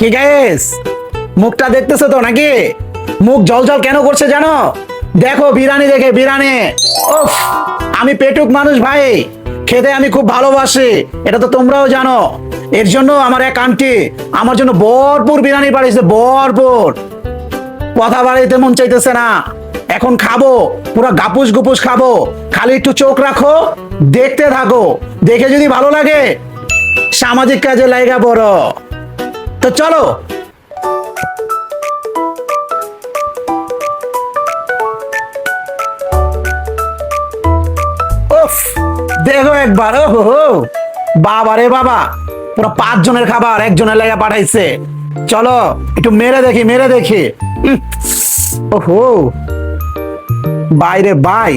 কি গাইস, মুখটা দেখতেছো তো নাকি? মুখ জল কেন করছে জানো? দেখো বিরিয়ানি, দেখে বিরিয়ানি। উফ, আমি পেটুক মানুষ ভাই, খেতে আমি খুব ভালোবাসি, এটা তো তোমরাও জানো। এর জন্য আমার এক আন্টি আমার জন্য ভরপুর বিরিয়ানি বাড়িয়েছে, ভরপুর। কথা বাড়াইতে মন চাইতেছে না, এখন খাবো, পুরো গাপুস গুপুস খাবো। খালি একটু চোখ রাখো, দেখতে থাকো, দেখে যদি ভালো লাগে সামাজিক কাজে লাইগা বড়। তো চলো। উফ, দেখো একবার, ওহো বাবা রে বাবা, পুরো 5 জনের খাবার একজনের লেগে পাঠাইছে। চলো একটু মেরে দেখি, মেরে দেখি। ওহো বাইরে বাই,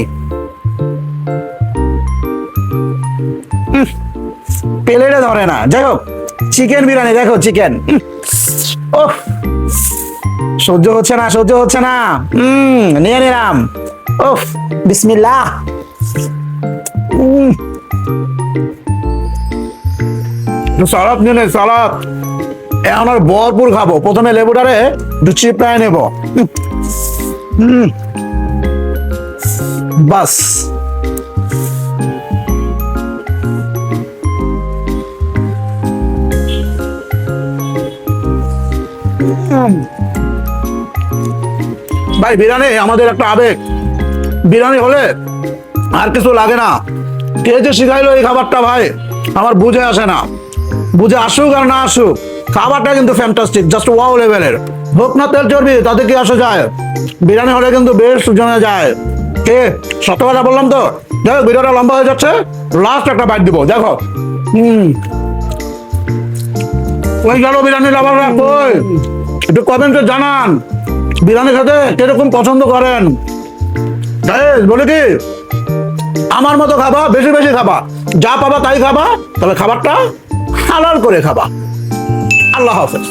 প্লেটে ধরে না। যাই হোক, চিকেন বিরিয়ানি, দেখো চিকেন। ওহ, সহ্য হচ্ছে না, সহ্য হচ্ছে না। নিয়ে নিলাম। ওহ, বিসমিল্লাহ। সালাদ নিয়ে নে, সালাদ। এখন আর ভরপুর খাবো। প্রথমে লেবুটারে একটু চিপড়ায় নেব। বাস। ভাই বিরিয়ানি আমাদের একটা আবেগ। বিরিয়ানি হলে আর কিছু লাগে না। কে যে শিখাইলো এই খাবারটা ভাই আমার বুঝে আসে না। বুঝে আসুক আর না আসুক, খাবারটা কিন্তু ফ্যান্টাস্টিক, জাস্ট ওয়াও লেভেলের। হোক না তেল চর্বি, তাতে কি আসা যায়? বিরিয়ানি হলে কিন্তু বেশ জমে যায়। কে সত্য কথা বললাম তো। দেখো ভিডিওটা লম্বা হয়ে যাচ্ছে, লাস্ট একটা বাইট দিব। দেখো ওই গেল বিরিয়ানি লাভাররা কই? একটু কমেন্টে জানান বিরিয়ানি খেতে কিরকম পছন্দ করেন। বলে কি আমার মতো খাবা, বেশি বেশি খাবা, যা পাবা তাই খাবা, তবে খাবারটা হালাল করে খাবা। আল্লাহ হাফেজ।